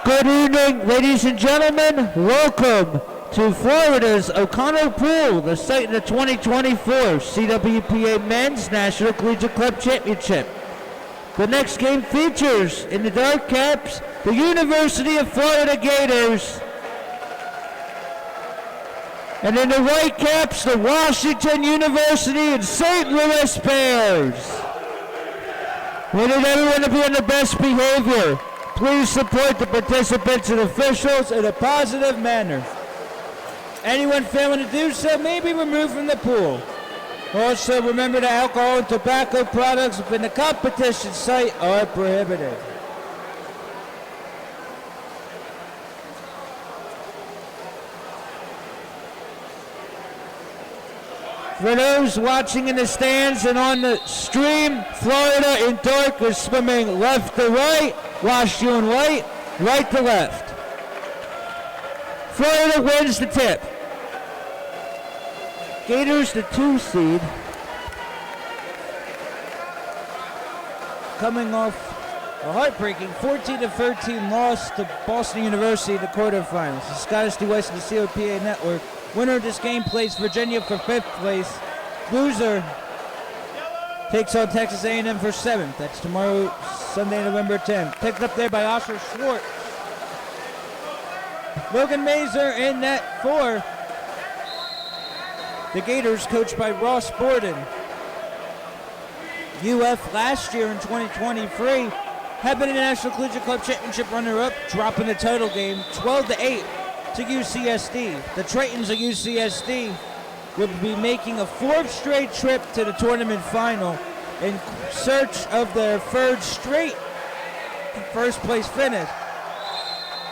Good evening, ladies and gentlemen. Welcome to Florida's O'Connell Pool, the site of the 2024 CWPA Men's National Collegiate Club Championship. The next game features, in the dark caps, the University of Florida Gators. And in the white caps, the Washington University and St. Louis Bears. We need everyone to be on the best behavior. Please support the participants and officials in a positive manner. Anyone failing to do so may be removed from the pool. Also, remember that alcohol and tobacco products within the competition site are prohibited. For those watching in the stands and on the stream, Florida in dark is swimming left to right, WashU in white, right to left. Florida wins the tip. Gators the 2 seed. Coming off a heartbreaking 14-13 loss to Boston University in the quarterfinals. The Scottish D-West and the CWPA network. Winner of this game plays Virginia for 5th place. Loser takes on Texas A&M for 7th. That's tomorrow, Sunday, November 10th. Picked up there by Oscar Schwartz. Logan Mazer in net for the Gators, coached by Ross Borden. UF last year in 2023 had been in the National Collegiate Club Championship runner-up, dropping the title game 12-8 to UCSD. The Tritons of UCSD will be making a 4th straight trip to the tournament final in search of their 3rd straight first place finish.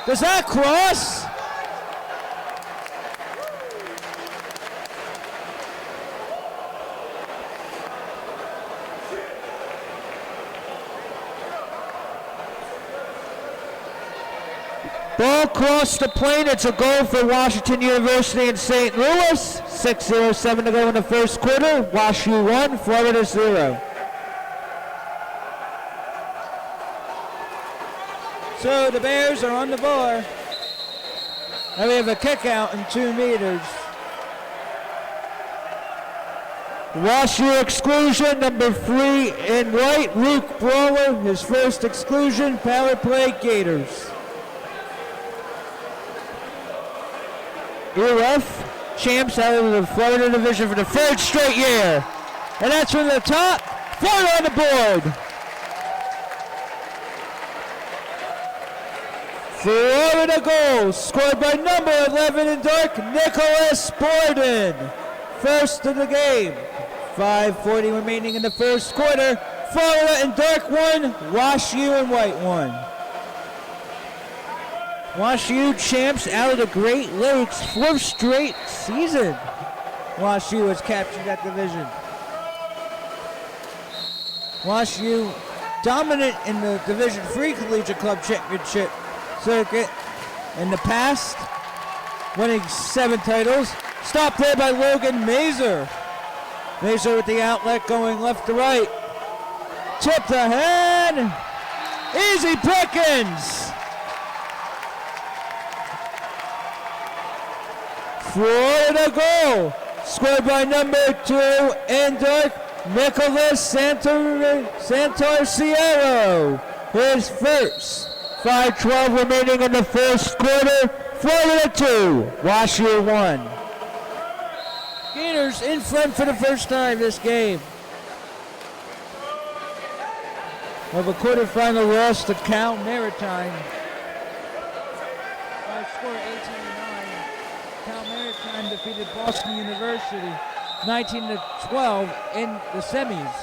Does that cross? Ball crossed the plane. It's a goal for Washington University and St. Louis. 6:07 to go in the first quarter. WashU 1, Florida 0. So the Bears are on the bar. Now we have a kick out in 2 meters. WashU exclusion, number 3 in white, Luke Brawler, his first exclusion, power play Gators. UF champs out of the Florida division for the 3rd straight year. And that's from the top, Florida on the board. Florida goal scored by number 11 in dark, Nicholas Borden. First of the game. 5:40 remaining in the first quarter. Florida in dark 1, WashU in white 1. WashU champs out of the Great Lakes, 4th straight season. WashU has captured that division. WashU dominant in the Division III Collegiate Club Championship circuit in the past, winning 7 titles. Stopped there by Logan Mazer. Mazer with the outlet going left to right. Tipped ahead. Easy pickings. Florida goal, scored by number 2 in dark, Nicholas Santorciero. His first. 5:12 remaining in the first quarter. Florida 2, WashU 1. Gators in front for the first time this game. Of a quarterfinal loss to Cal Maritime. By score 18-9. Cal Maritime defeated Boston University 19-12 in the semis.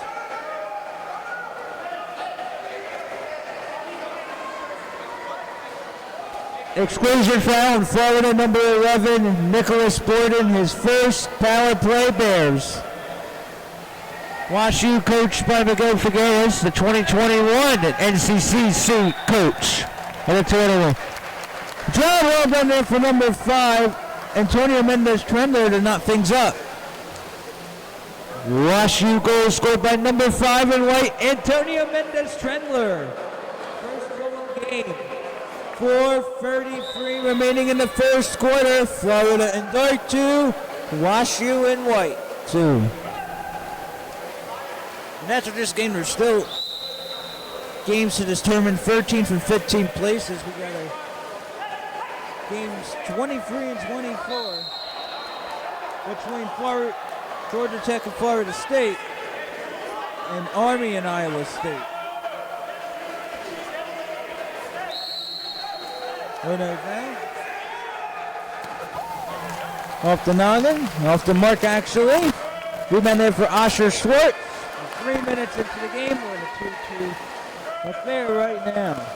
Exclusion foul in Florida, number 11, Nicholas Borden, his first power play Bears. WashU coached by Miguel Figueres, the 2021 NCCC coach of the tournament. Job well done there for number 5, Antonio Mendez-Trendler, to knock things up. WashU goal scored by number 5 in white, Antonio Mendez-Trendler. First goal of the game score, 33 remaining in the first quarter. Florida in dark 2, Wash U in white 2. And after this game, there's still games to determine 13 from 15 places. We got our games 23 and 24 between Georgia Tech and Florida State, and Army and Iowa State. Off the noggin, off the mark actually. Rebound there for Asher Schwartz. 3 minutes into the game, we're in a 2-2 affair right now.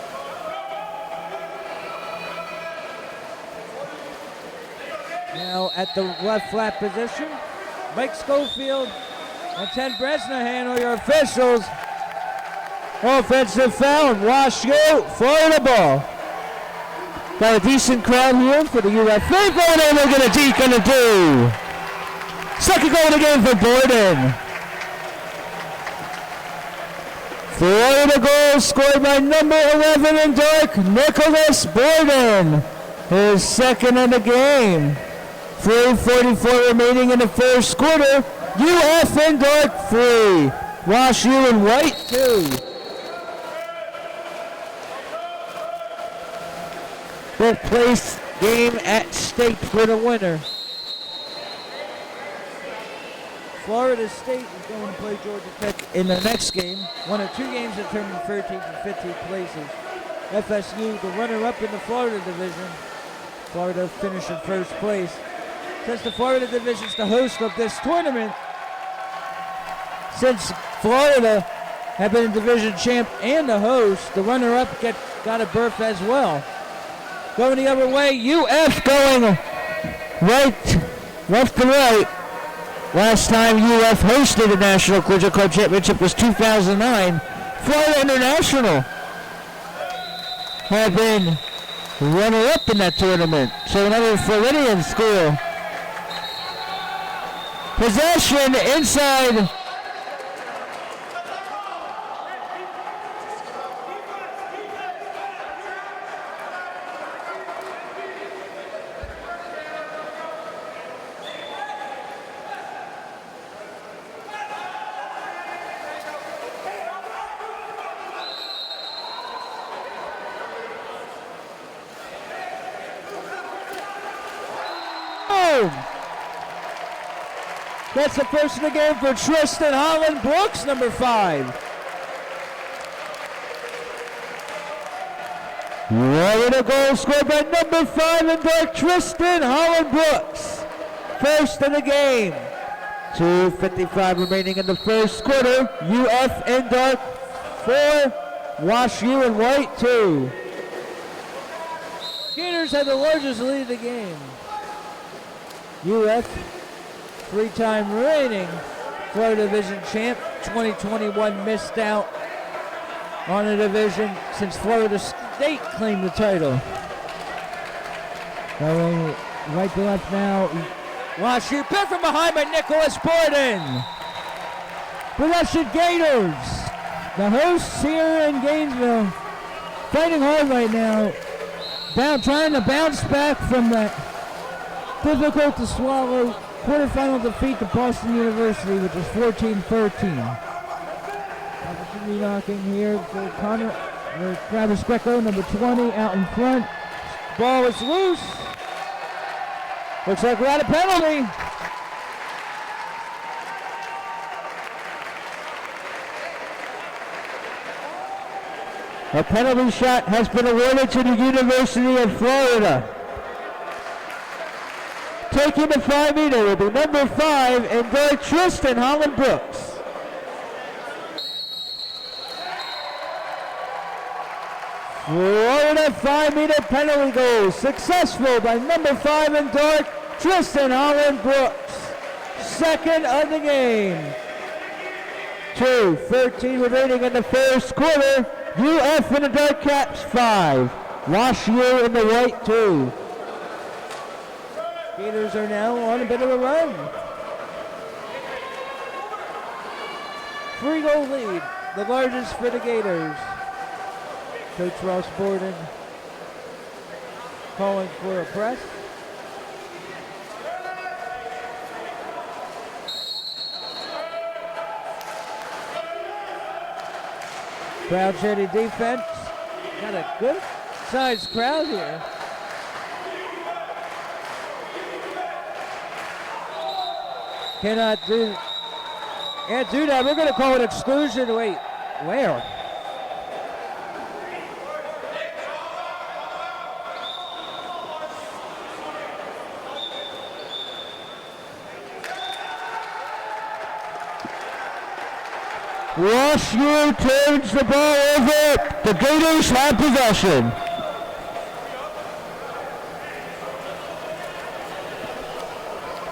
Now at the left flat position, Mike Schofield and Ted Bresnahan are your officials. Offensive foul, Wash U, Florida ball. Got a decent crowd here for the UF. Third goal, and they're going to deke on the do. Second goal of the game for Borden. Florida goal scored by number 11 in dark, Nicholas Borden. His second of the game. 3:44 remaining in the first quarter. UF in dark 3. Wash U in white 2. Fifth place game at stake for the winner. Florida State is going to play Georgia Tech in the next game. One of 2 games determined 13th and 15th places. FSU, the runner-up in the Florida division. Florida finished in first place. Since the Florida division is the host of this tournament, since Florida have been a division champ and the host, the runner-up got a berth as well. Going the other way, UF going left to right. Last time UF hosted the National Collegiate Club Championship was 2009. Florida International have been runner-up in that tournament. So another Floridian school. Possession inside. That's the first of the game for Tristan Holland Brooks, number 5. Right, a goal scored by number 5 in dark, Tristan Holland Brooks. First of the game. 2:55 remaining in the first quarter. UF in dark 4, Wash U in white 2. Gators had the largest lead of the game. UF, 3-time reigning Florida Division champ, 2021 missed out on the division since Florida State claimed the title. Going right to left now. Wash U, pick from behind by Nicholas Borden. Possession Gators. The hosts here in Gainesville fighting hard right now. Trying to bounce back from that difficult to swallow quarterfinal defeat to Boston University, which is 14-13. Opportunity knocking here for Travis Greco, number 20, out in front. Ball is loose. Looks like we're at a penalty. A penalty shot has been awarded to the University of Florida. Taking the 5-meter will be number 5 in dark, Tristan Holland Brooks. Florida 5-meter penalty goal successful by number 5 in dark, Tristan Holland Brooks. Second of the game. 2:13 remaining in the first quarter. UF in the dark caps 5. Wash U in the white 2. Gators are now on a bit of a run. 3-goal lead, the largest for the Gators. Coach Ross Borden calling for a press. Crowd chanting defense. Got a good sized crowd here. Can't do that. We're going to call it exclusion. Wait, where? Wash U turns the ball over. The Gators have possession.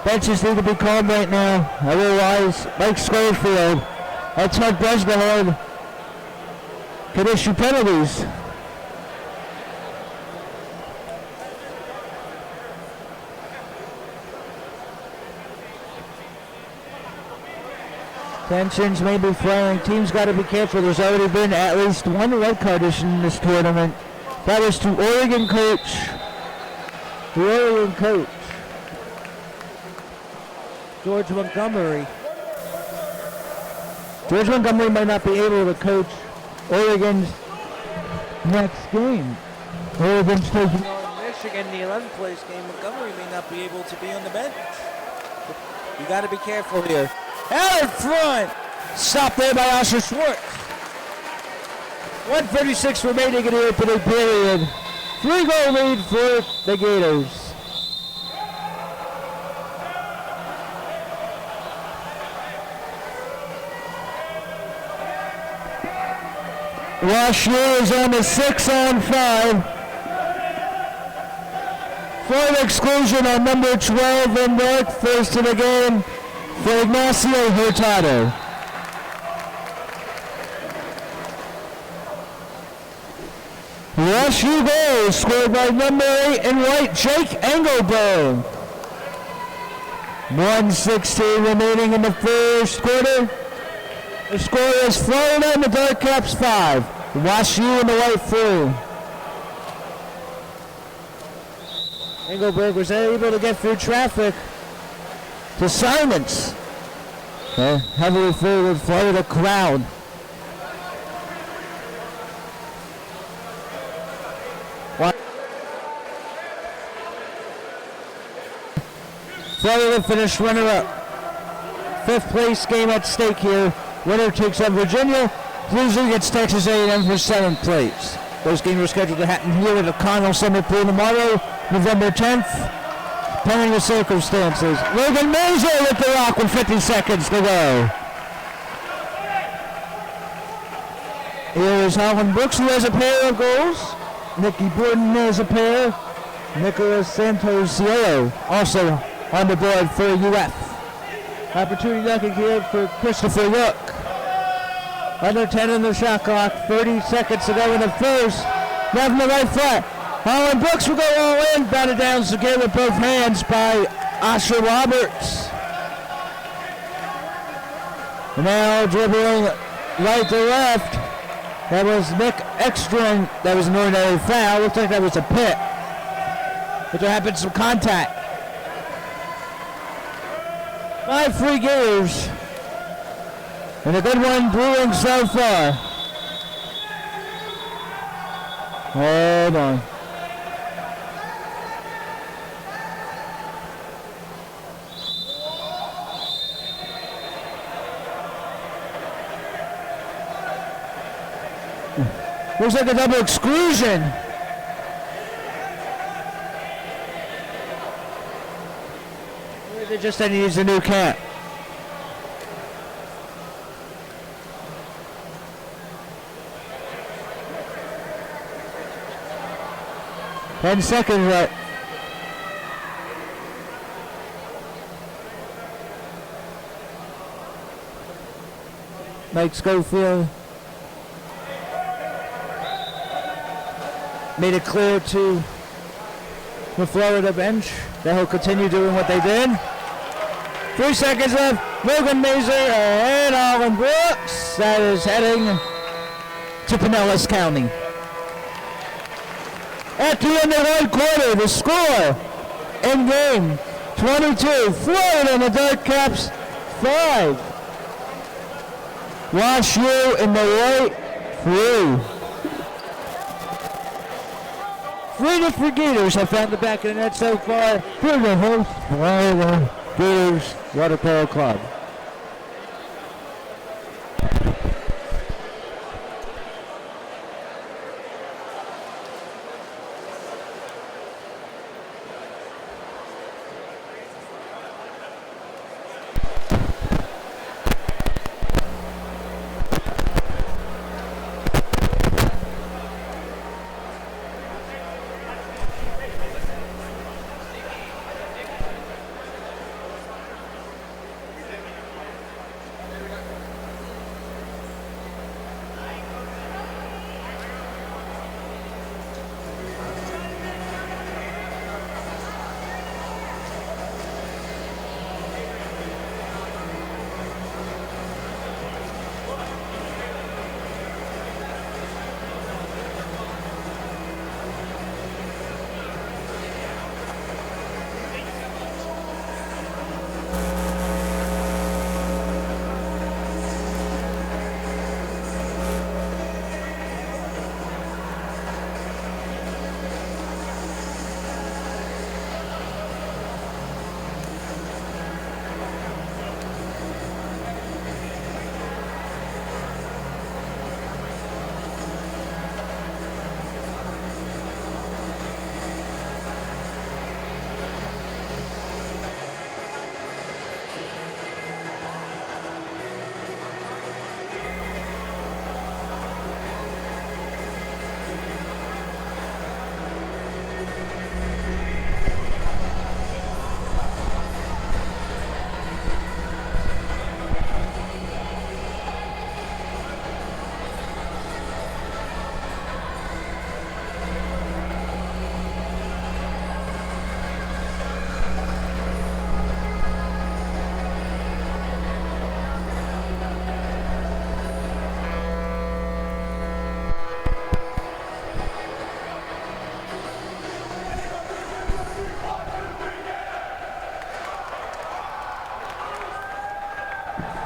Benches need to be calm right now. Otherwise, Mike Schofield, that's Hunt Bresnahan, could issue penalties. Tensions may be flaring. Teams got to be careful. There's already been at least one red card issued in this tournament. That was to Oregon coach. The Oregon coach, George Montgomery. George Montgomery might not be able to coach Oregon's next game. Oregon's taking on Michigan, the 11th place game. Montgomery may not be able to be on the bench. You got to be careful here. Out in front. Stopped there by Asher Schwartz. 1:36 remaining in the opening period. 3-goal lead for the Gators. Wash U is on the 6-on-5. For an exclusion on number 12 in North, first in the game for Ignacio Hurtado. Wash U goal scored by number 8 in white, Jake Engelberg. 1:16 remaining in the first quarter. The score is Florida and the Dark Caps 5. Wash U in the white 4. Engelberg was able to get through traffic to silence the heavily filled Florida crowd. Florida finished runner-up. 5th place game at stake here. Winner takes on Virginia. Loser gets Texas A&M for 7th place. Those games are scheduled to happen here at O'Connell Center Pool tomorrow, November 10th, pending the circumstances. Logan Mazer with the rock with 50 seconds to go. Here is Holland Brooks, who has a pair of goals. Nicky Borden has a pair. Nicholas Santos Cielo also on the board for UF. Opportunity knocking here for Christopher Rook. Under 10 in the shot clock, 30 seconds to go in the first. Now from the right flat. Holland Brooks will go all in, batted down secure with both hands by Asher Roberts. Now dribbling right to left. That was Nick Ekstrom. That was an ordinary foul. Looks like that was a pit. But there happened some contact. 5 free Gators. And a good one brewing so far. Hold on. Looks like a double exclusion. They just said he needs a new cap. Ten seconds right. Mike Schofield made it clear to the Florida bench that he'll continue doing what they did. 3 seconds left. Logan Mazer and Alvin Brooks. That is heading to Pinellas County. At the end of one quarter, the score in game 22, Florida in the Dark Caps 5. Wash U in the white 3. 3 different Gators have found the back of the net so far for the host Florida Gators Water Polo Club.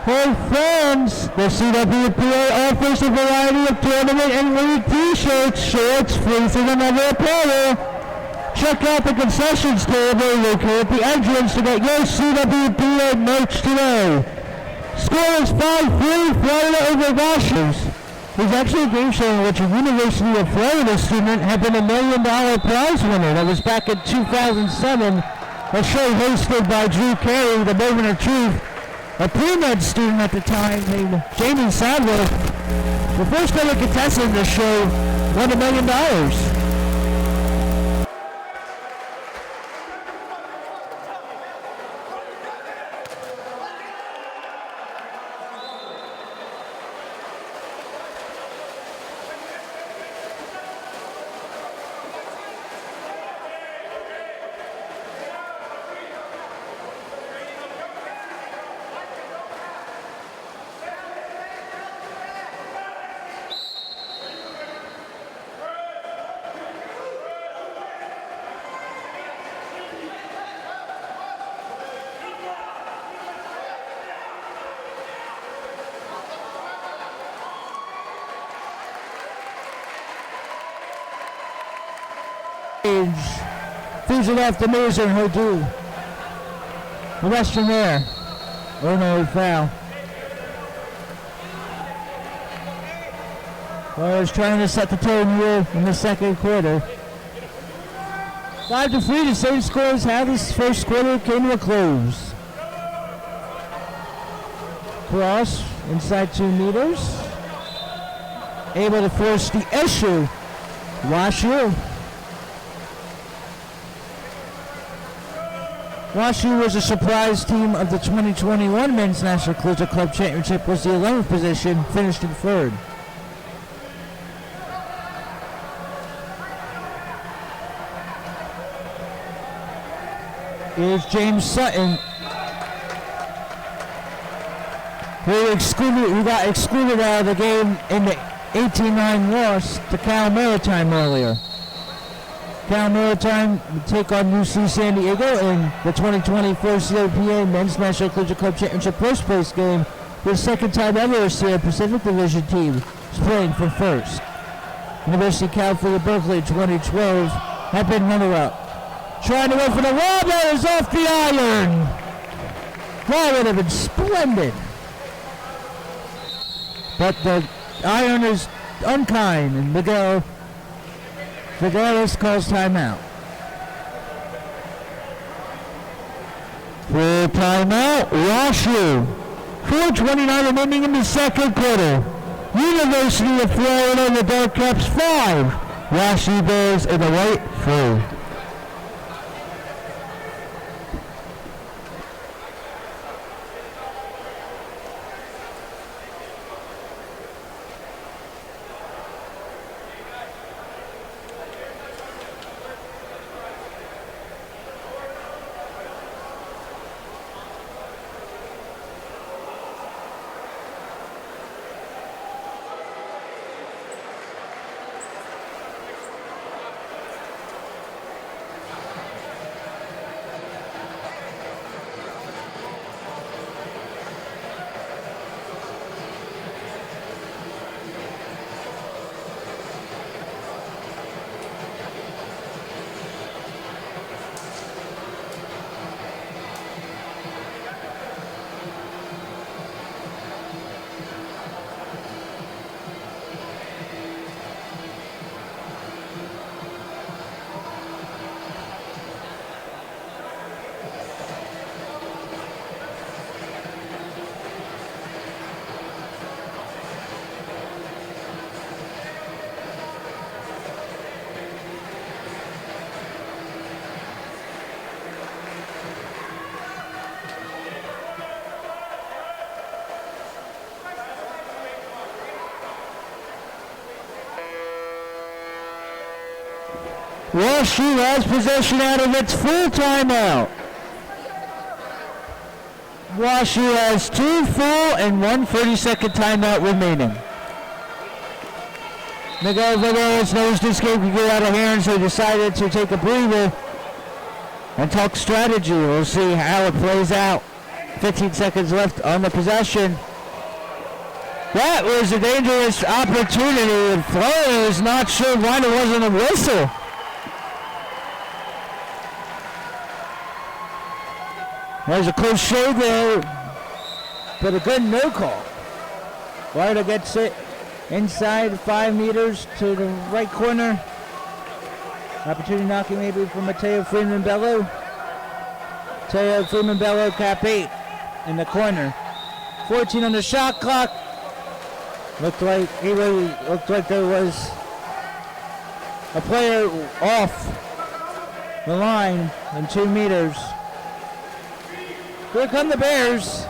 Hey friends, the CWPA offers a variety of tournament and league t-shirts, shorts, fleeces, and other apparel. Check out the concessions table located at the entrance to get your CWPA merch today. Score is 5-3, Florida over Washers. There's actually a game show in which a University of Florida student had been $1 million prize winner. That was back in 2007. A show hosted by Drew Carey, the Moment of Truth. A pre-med student at the time named Jamie Sadler, the first ever contestant in the show, won $1 million. Things it off the Mazer and he'll do the rest from there. Oh no, foul. Well, he's trying to set the tone here in the second quarter. 5-3, the same score as how this first quarter came to a close. Cross inside 2 meters. Able to force the issue. Wash U. Wash U was a surprise team of the 2021 Men's National Collegiate Club Championship, was the 11th position, finished in 3rd. Here's James Sutton, who got excluded out of the game in the 18-9 loss to Cal Maritime earlier. Cal Maritime will take on UC San Diego in the 2024 CWPA Men's National Collegiate Club Championship first place game. For the second time ever, a Sierra Pacific Division team is playing for first. University of California, Berkeley, 2012, have been runner-up. Trying to win for the wall, that is off the iron. That would have been splendid. But the iron is unkind, and Miguel Figueres calls timeout. For timeout, WashU. 4:29 remaining in the second quarter. University of Florida in the Dark Caps 5. WashU Bears in the white 3. WashU has possession out of its full timeout. WashU has 2 full and 1 30-second timeout remaining. Miguel Figueres knows this game could get out of hand, so he decided to take a breather and talk strategy. We'll see how it plays out. 15 seconds left on the possession. That was a dangerous opportunity, and Florida is not sure why there wasn't a whistle. There's a close shave there, but a good no call. Florida gets it inside 5 meters to the right corner. Opportunity knocking maybe from Mateo Freeman-Bello. Mateo Freeman-Bello, cap 8 in the corner. 14 on the shot clock. Looked like there was a player off the line in 2 meters. Here come the Bears.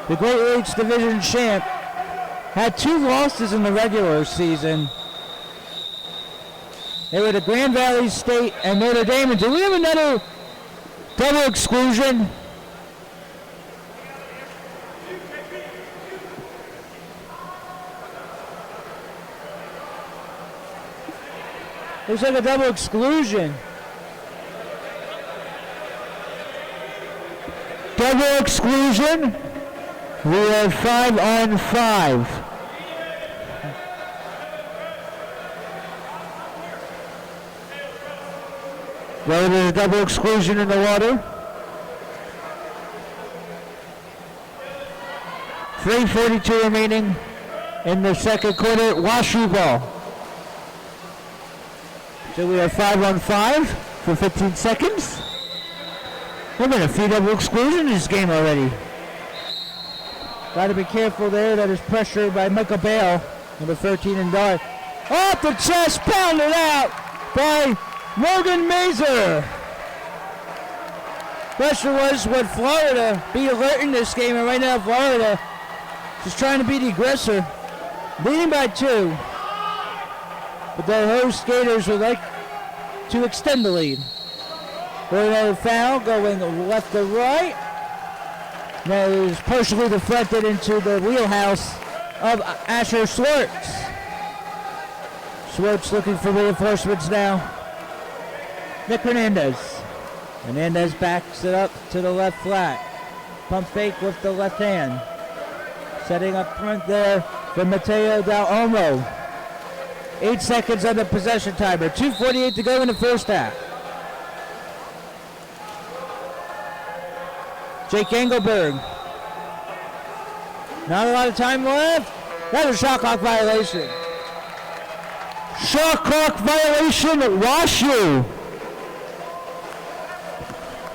The Great Lakes Division champ had 2 losses in the regular season. They were the Grand Valley State and Notre Dame. And do we have another double exclusion? Looks like a double exclusion. Double exclusion. We are 5-on-5. There is a double exclusion in the water. 3:42 remaining in the second quarter. WashU ball. So we are 5-on-5 for 15 seconds. There's been a few double exclusions in this game already. Got to be careful there. That is pressure by Michael Bale, number 13 in dark. Off the chest, pounded out by Logan Mazer. Pressure was would Florida be alert in this game, and right now Florida is trying to be the aggressor, leading by 2. But the host Gators would like to extend the lead. Another foul going left to right. That is partially deflected into the wheelhouse of Asher Swartz. Swartz looking for reinforcements now. Nick Hernandez. Hernandez backs it up to the left flat. Pump fake with the left hand. Setting up front there for Mateo Del Olmo. 8 seconds on the possession timer. 2:48 to go in the first half. Jake Engelberg. Not a lot of time left. That was a shot clock violation. Shot clock violation at WashU.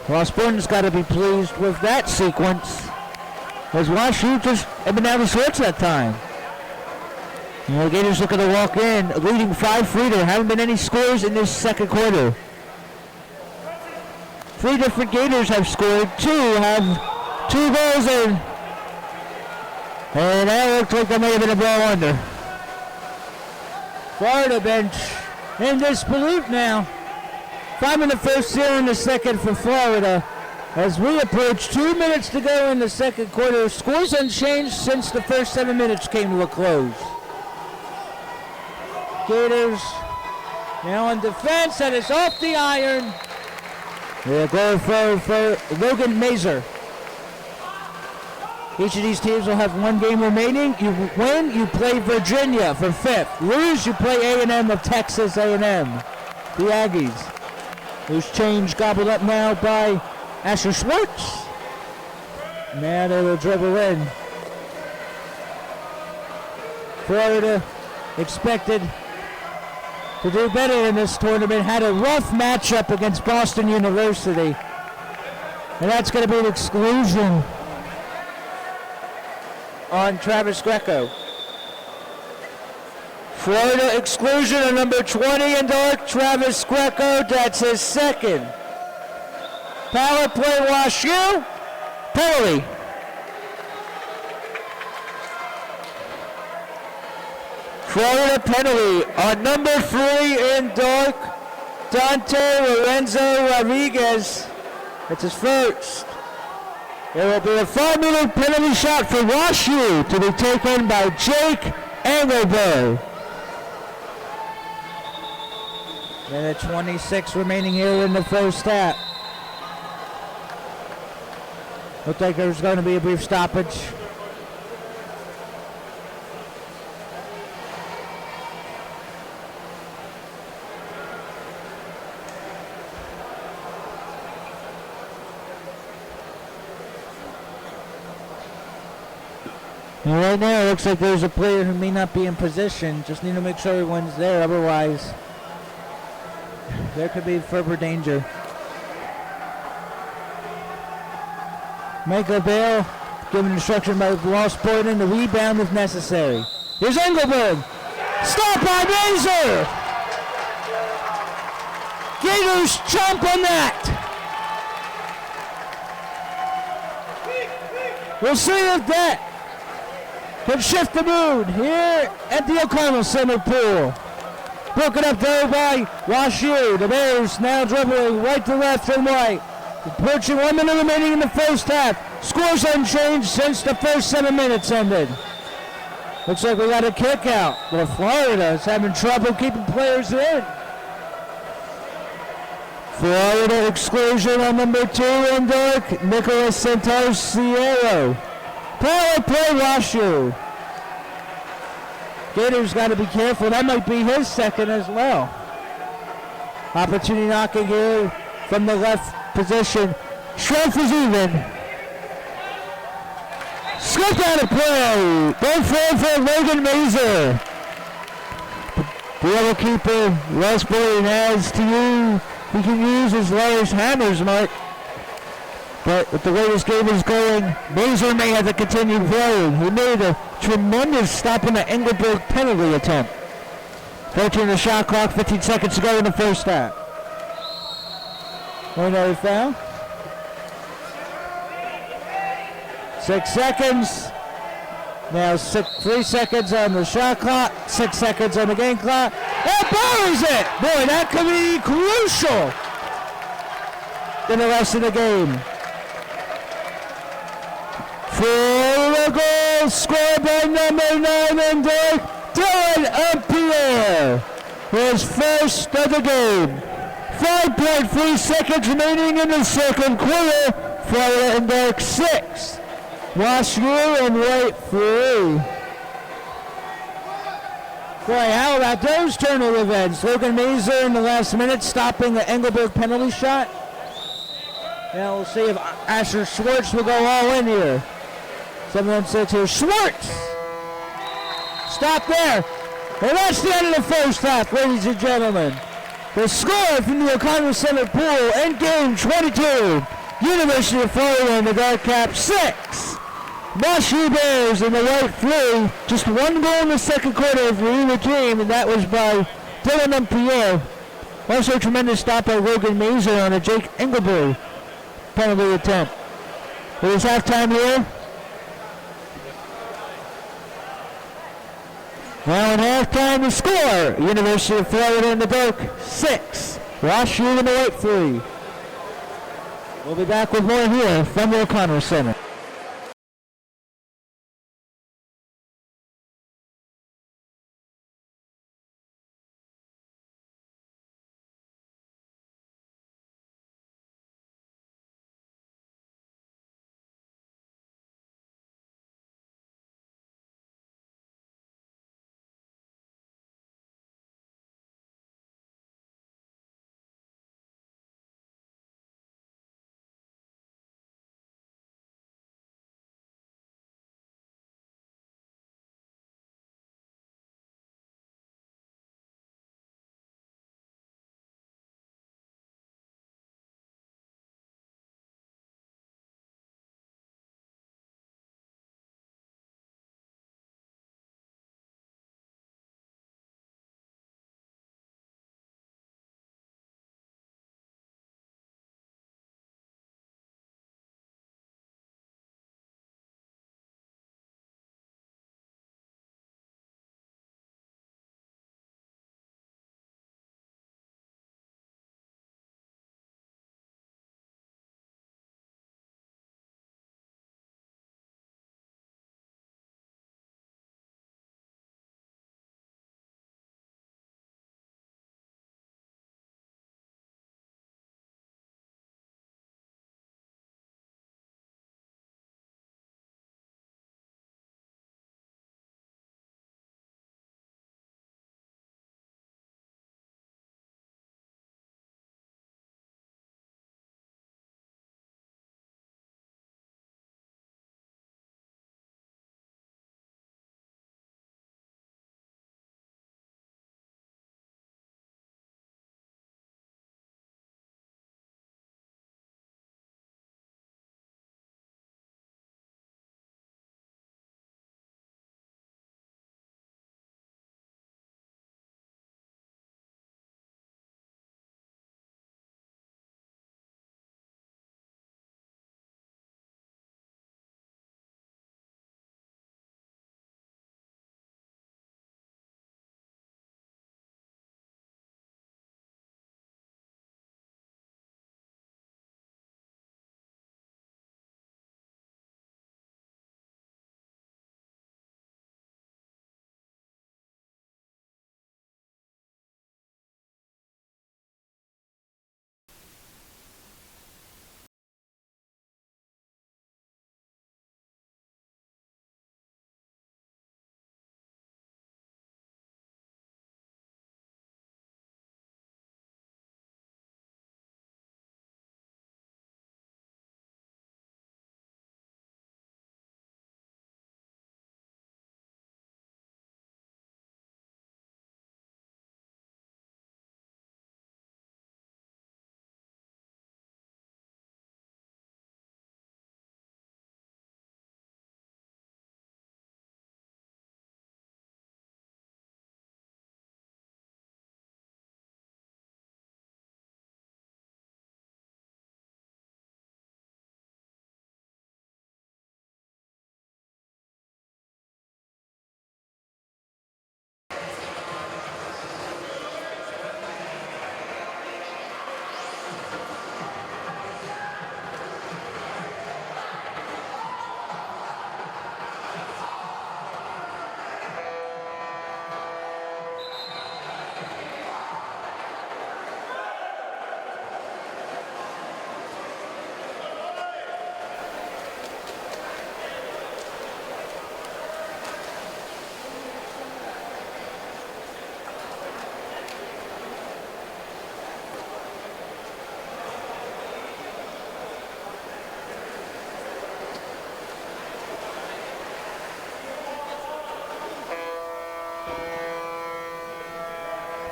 Ross Borden's got to be pleased with that sequence, as WashU just have been out of sorts that time. You know, the Gators looking to walk in, leading 5-3. There haven't been any scores in this second quarter. 3 different Gators have scored. 2 have 2 goals in. And that looks like that may have been a ball under. Florida bench in disbelief now. 5 in the first, 0 in the second for Florida. As we approach 2 minutes to go in the second quarter. Scores unchanged since the first 7 minutes came to a close. Gators now on defense, that is off the iron. They're going for Logan Mazer. Each of these teams will have 1 game remaining. You win, you play Virginia for 5th. Lose, you play A&M of Texas A&M. The Aggies. Who's change gobbled up now by Asher Schwartz. Now they will dribble in. Florida expected to do better in this tournament. Had a rough matchup against Boston University. And that's going to be an exclusion On Travis Greco. Florida exclusion on number 20 in dark, Travis Greco. That's his second. Power play WashU. Penalty. Florida penalty on number 3 in dark, Dante Lorenzo Rodriguez. It's his first. There will be a 5-minute penalty shot for WashU to be taken by Jake Engelberg. Minute 26 remaining here in the first half. Looks like there's going to be a brief stoppage. And right now, it looks like there's a player who may not be in position. Just need to make sure everyone's there, otherwise there could be further danger. Michael Bale given instruction by Ross Boyden, the rebound if necessary. Here's Engelberg. Stop by Mazer. Gators jump on that. We'll see if that can shift the mood here at the O'Connell Center pool. Broken up though by WashU. The Bears now dribbling right to left and right. Approaching 1 minute remaining in the first half. Scores unchanged since the first 7 minutes ended. Looks like we got a kick out. Well, Florida is having trouble keeping players in. Florida exclusion on number 2 in dark, Nicholas Santos-Sierra. Power play WashU. Gators got to be careful. That might be his second as well. Opportunity knocking here from the left position. Schroff is even. Skip out of play. Go for Logan Mazer. The other keeper, Ross Boyden, has to use. He can use his Lars Hammers, Mark. But with the way this game is going, Mazer may have to continue playing. He made a tremendous stop in the Engelberg penalty attempt. 13 the shot clock, 15 seconds to go in the first half. Another foul. 6 seconds. Now 3 seconds on the shot clock, 6 seconds on the game clock. That buries it! Boy, that could be crucial in the rest of the game. For the goal, scored by number 9 in dark, Dylan Pierre. His first of the game 5.3 seconds remaining in the second quarter. Florida and Dark 6. Wash U and White 3. Boy, how about those turnover events? Logan Mazer in the last minute stopping the Engelberg penalty shot. Now we'll see if Asher Schwartz will go all in here. Someone says here, Schwartz! Stop there. And that's the end of the first half, ladies and gentlemen. The score from the O'Connor Center pool in game 22. University of Florida and the Dark Cap 6. Wash-U Bears in the White 3. Just one goal in the second quarter for either team, and that was by Dylan and Pierre. Also a tremendous stop by Logan Mazer on a Jake Engelberg penalty attempt. It was halftime here. Now in halftime, the score, University of Florida in the Dark 6. Wash-U in the White 3. We'll be back with more here from the O'Connor Center.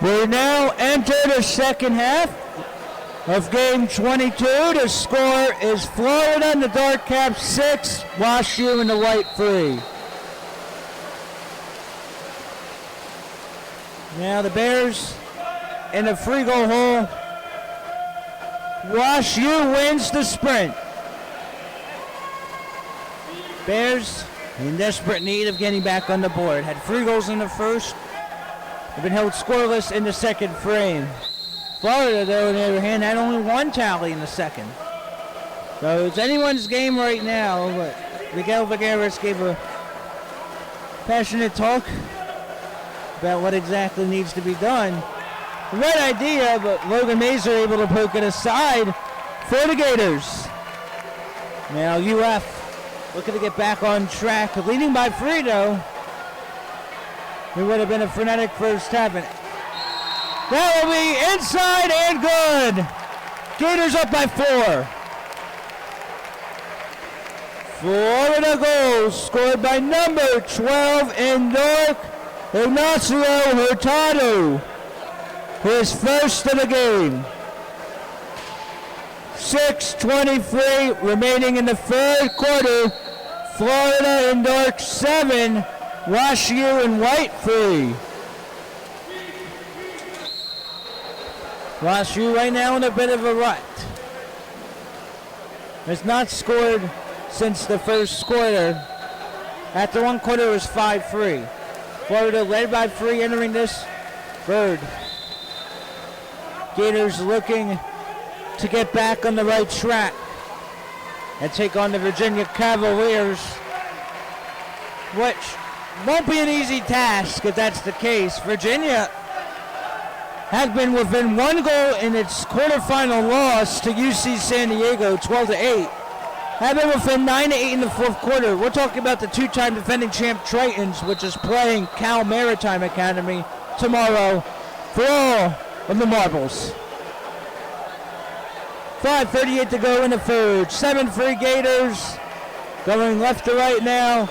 We now enter the second half of game 22. The score is Florida in the dark cap 6, WashU in the white 3. Now the Bears in the free goal hole. WashU wins the sprint. Bears in desperate need of getting back on the board. Had 3 goals in the first. They've been held scoreless in the second frame. Florida, though, on the other hand, had only 1 tally in the second. So it's anyone's game right now, but Miguel Vigueras gave a passionate talk about what exactly needs to be done. The right idea, but Logan Mazer able to poke it aside for the Gators. Now UF looking to get back on track, leading by 3 though. It would have been a frenetic first half. That will be inside and good. Gators up by 4. Florida goals scored by number 12 in Newark, Ignacio Hurtado. His first of the game. 6:23 remaining in the third quarter. Florida in dark 7, WashU in white 3. WashU right now in a bit of a rut. Has not scored since the first quarter. After 1 quarter it was 5-3. Florida led by 3 entering this third. Gators looking to get back on the right track and take on the Virginia Cavaliers, which won't be an easy task if that's the case. Virginia had been within 1 goal in its quarterfinal loss to UC San Diego, 12-8. Had been within 9-8 in the fourth quarter. We're talking about the 2-time defending champ Tritons, which is playing Cal Maritime Academy tomorrow for all of the marbles. 5:38 to go in the third. 7-3 Gators. Going left to right now.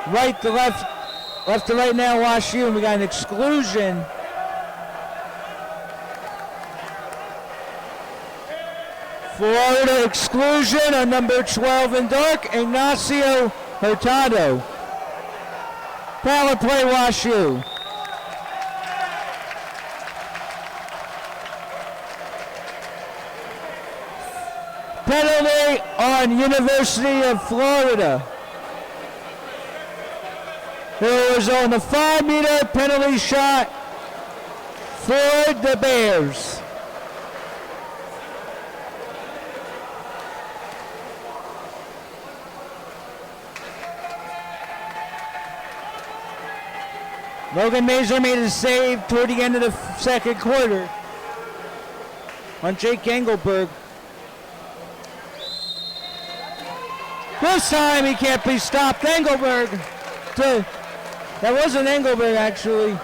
Right to left. Left to right now, WashU. And we got an exclusion. Florida exclusion on number 12 in dark, Ignacio Hurtado. Power play, WashU. Penalty on University of Florida. It was on the 5-meter penalty shot for the Bears. Logan Mazer made a save toward the end of the second quarter on Jake Engelberg. This time he can't be stopped. Engelberg. That wasn't Engelberg, actually.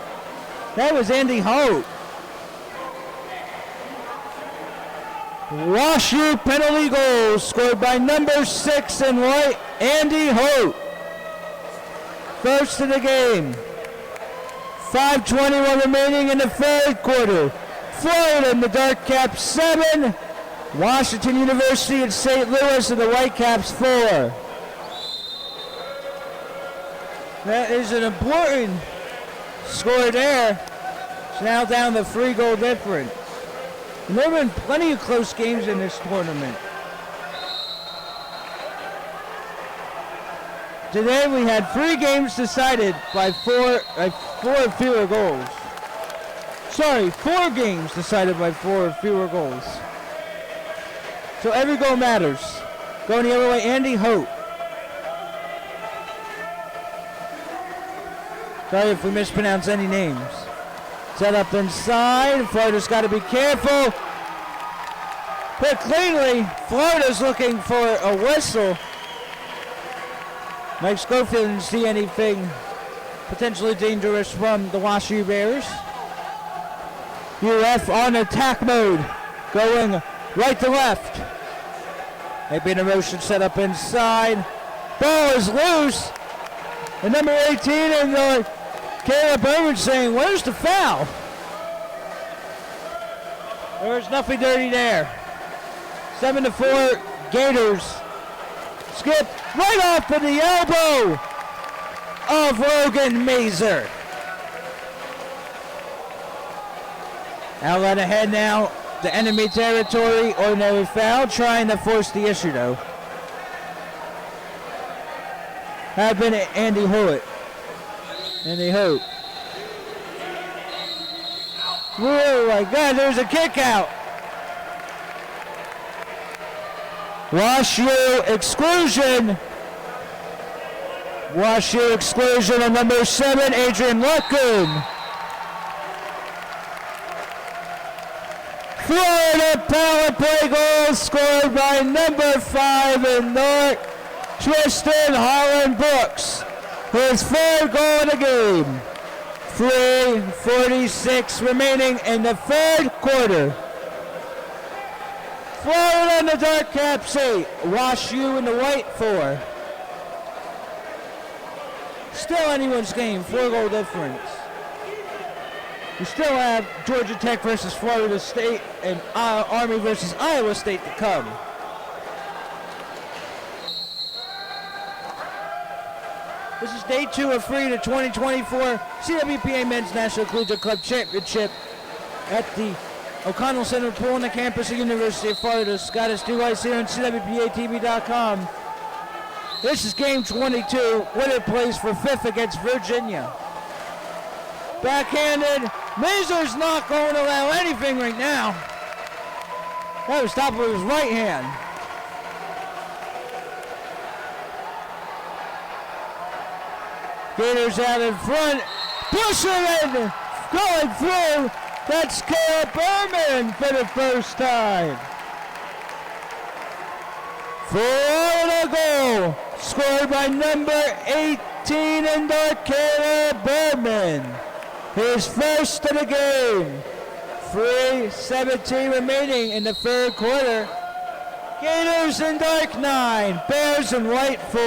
That was Andy Holt. WashU penalty goal scored by number 6 in white, Andy Holt. First of the game. 5:21 remaining in the third quarter. Florida in the dark cap 7. Washington University and St. Louis in the Whitecaps 4. That is an important score there. It's now down to 3-goal difference. And there have been plenty of close games in this tournament. Today we had 3 games decided by 4 or fewer goals. Sorry, 4 games decided by 4 or fewer goals. So every goal matters. Going the other way, Andy Hope. Sorry if we mispronounce any names. Set up inside. Florida's got to be careful. But cleanly, Florida's looking for a whistle. Mike Schofield didn't see anything potentially dangerous from the WashU Bears. UF on attack mode. Going right to left. They've been in motion set up inside. Ball is loose. And number 18 in the Caleb Berman saying, where's the foul? There's nothing dirty there. 7-4 Gators. Skip right off of the elbow of Logan Mazer. Outlet ahead now. The enemy territory, ordinary foul, trying to force the issue though. Had been Andy Holt. Andy Holt. Oh my God, there's a kick out. WashU exclusion. WashU exclusion on number 7, Adrian Luckin. Florida power play goal scored by number 5 in North, Tristan Holland Brooks. His 3rd goal of the game. 3:46 remaining in the 3rd quarter. Florida in the dark caps 8, WashU in the white 4. Still anyone's game, 4-goal difference. We still have Georgia Tech versus Florida State and Army versus Iowa State to come. This is day 2 of free to 2024 CWPA Men's National Collegiate Club Championship at the O'Connell Center Pool on the campus of University of Florida. Scottish Delights here on CWPATV.com. This is game 22. Winner plays for 5th against Virginia. Backhanded. Mazer's not going to allow anything right now. That was stopped with his right hand. Gators out in front. Pushing in. Going through. That's Caleb Berman for the first time. Florida goal. Scored by number 18 in the Caleb Berman. His first of the game. 3:17 remaining in the 3rd quarter. Gators in dark 9, Bears in white 4.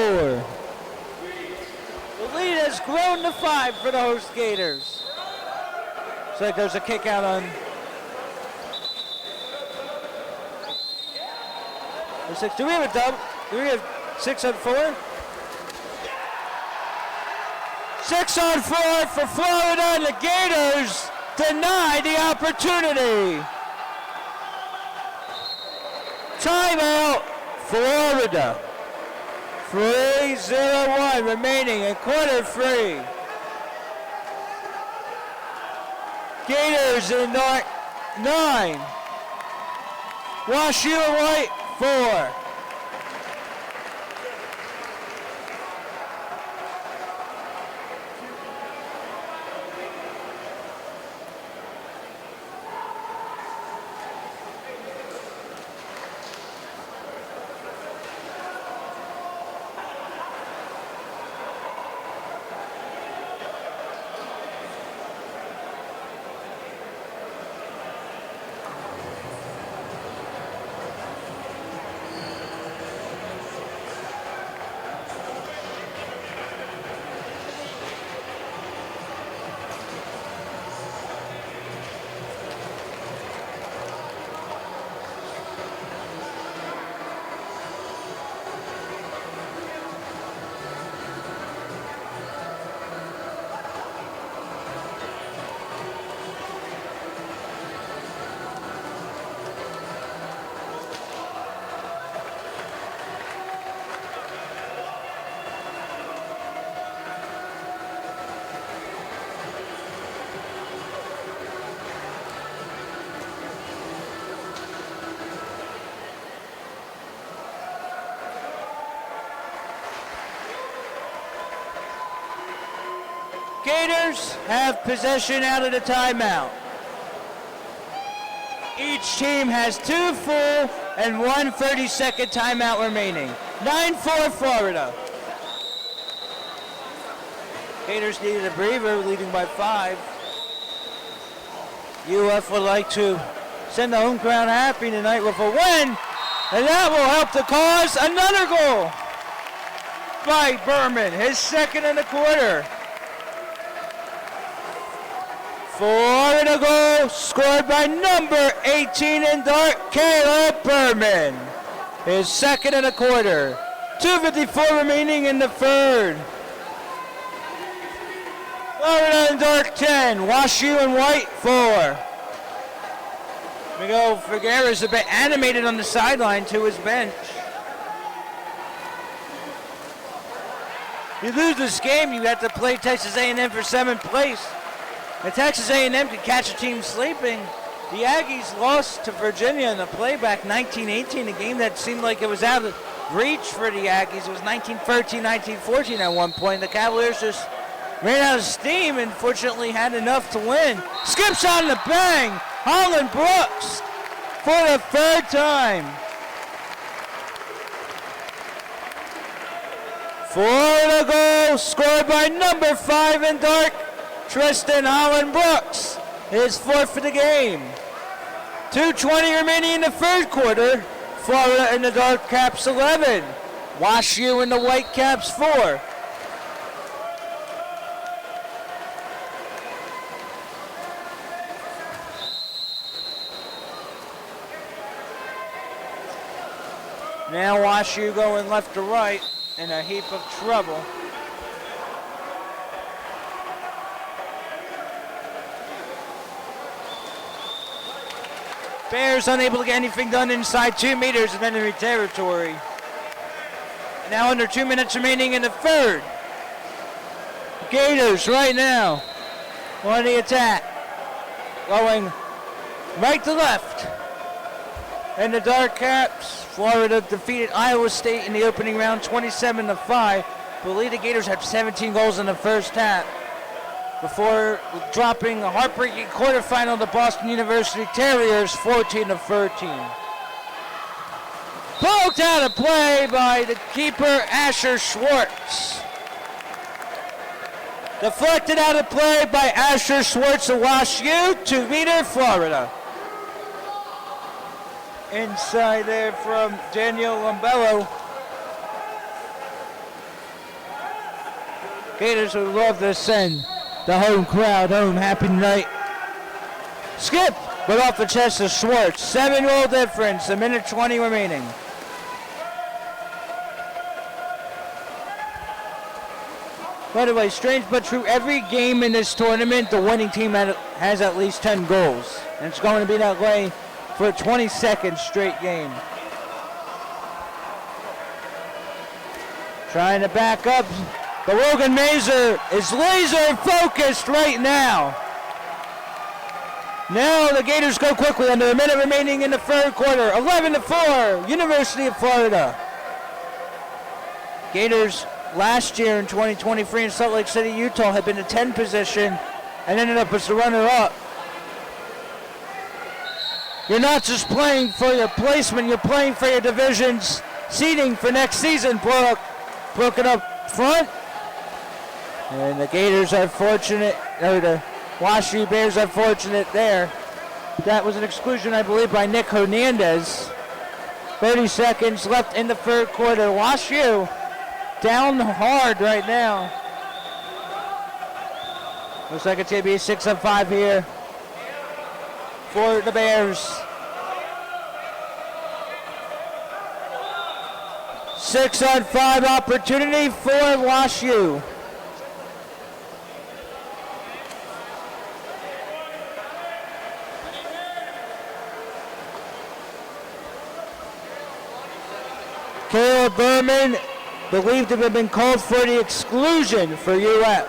The lead has grown to 5 for the host Gators. Looks like there's a kick out on. Do we have a double? Do we have 6 on 4? 6 on 4 for Florida, and the Gators deny the opportunity. Timeout, Florida. 3:01 remaining in quarter 3. Gators in 9. WashU in white 4. Gators have possession out of the timeout. Each team has 2 full and 1 30-second timeout remaining. 9-4 Florida. Gators needed a breather, leading by 5. UF would like to send the home crowd happy tonight with a win, and that will help to cause another goal by Berman, his 2nd in the quarter. Florida goal scored by number 18 in dark, Caleb Berman. His second and a quarter. 2:54 remaining in the third. Florida in dark 10, WashU in white 4. Miguel Figueroa is a bit animated on the sideline to his bench. You lose this game, you have to play Texas A&M for 7th place. And Texas A&M could catch a team sleeping. The Aggies lost to Virginia in the playback 19-18, a game that seemed like it was out of reach for the Aggies. It was 19-13, 19-14 at one point. The Cavaliers just ran out of steam and fortunately had enough to win. Skip shot and a bang! Holland Brooks for the third time. Florida goal scored by number 5 in dark, Tristan Holland Brooks. His fourth for the game. 2:20 remaining in the third quarter. Florida in the dark caps 11. WashU in the white caps 4. Now WashU going left to right in a heap of trouble. Bears unable to get anything done inside 2 meters of enemy territory. Now under 2 minutes remaining in the third. Gators right now on the attack. Going right to left. In the dark caps, Florida defeated Iowa State in the opening round 27-5. The Lady Gators had 17 goals in the first half before dropping a heartbreaking quarterfinal to Boston University Terriers 14-13. Poked out of play by the keeper Asher Schwartz. Deflected out of play by Asher Schwartz of WashU, 2-meter Florida. Inside there from Daniel Lombello. Gators would love to send the home crowd home happy tonight. Skip, but off the chest of Schwartz. 7-goal difference, 1:20 remaining. By the way, strange but true, every game in this tournament, the winning team has at least 10 goals. And it's going to be that way for a 22nd straight game. Trying to back up. But Logan Mazer is laser focused right now. Now the Gators go quickly under a minute remaining in the third quarter. 11-4, University of Florida. Gators last year in 2023 in Salt Lake City, Utah had been a 10 position and ended up as the runner-up. You're not just playing for your placement, you're playing for your division's seeding for next season. Broken up front. And the Gators are fortunate, or the WashU Bears are fortunate there. That was an exclusion, I believe, by Nick Hernandez. 30 seconds left in the third quarter. WashU down hard right now. Looks like it's going to be 6-5 here for the Bears. 6-5 opportunity for WashU. Caleb Berman believed to have been called for the exclusion for UF.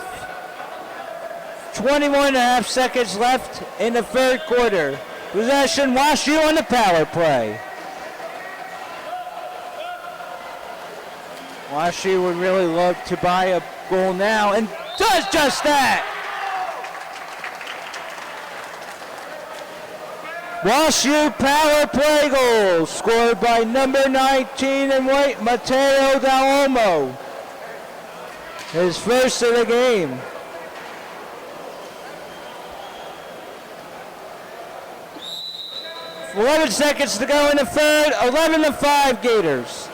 21.5 seconds left in the third quarter. Possession, WashU on the power play. WashU would really love to buy a goal now and does just that. WashU power play goal scored by number 19 in white, Mateo Dalolmo. His first of the game. $11 seconds to go in the third, 11-5 Gators.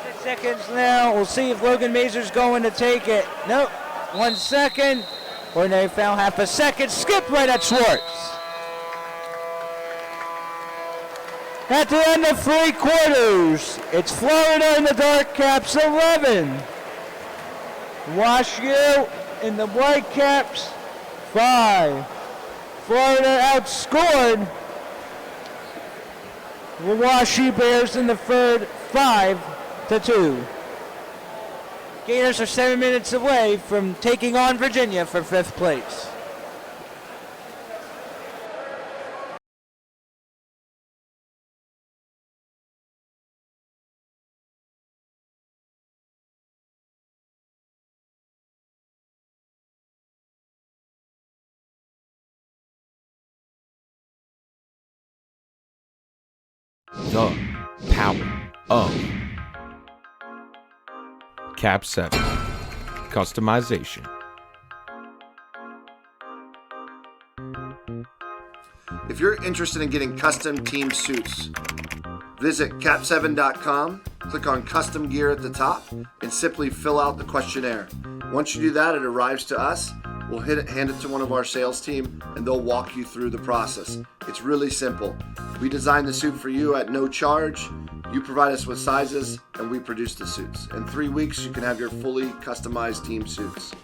6 seconds now, we'll see if Logan Mazer's going to take it. Nope, 1 second. Ordinary foul, half a second, skip right at Schwartz. At the end of 3 quarters, it's Florida in the dark caps 11. Wash U in the white caps 5. Florida outscored the Wash U Bears in the third 5-2. Gators are 7 minutes away from taking on Virginia for 5th place. The power of Cap 7 customization. If you're interested in getting custom team suits, visit cap7.com, click on custom gear at the top, and simply fill out the questionnaire. Once you do that, it arrives to us. We'll hand it to one of our sales team, and they'll walk you through the process. It's really simple. We design the suit for you at no charge. You provide us with sizes, and we produce the suits. In 3 weeks, you can have your fully customized team suits.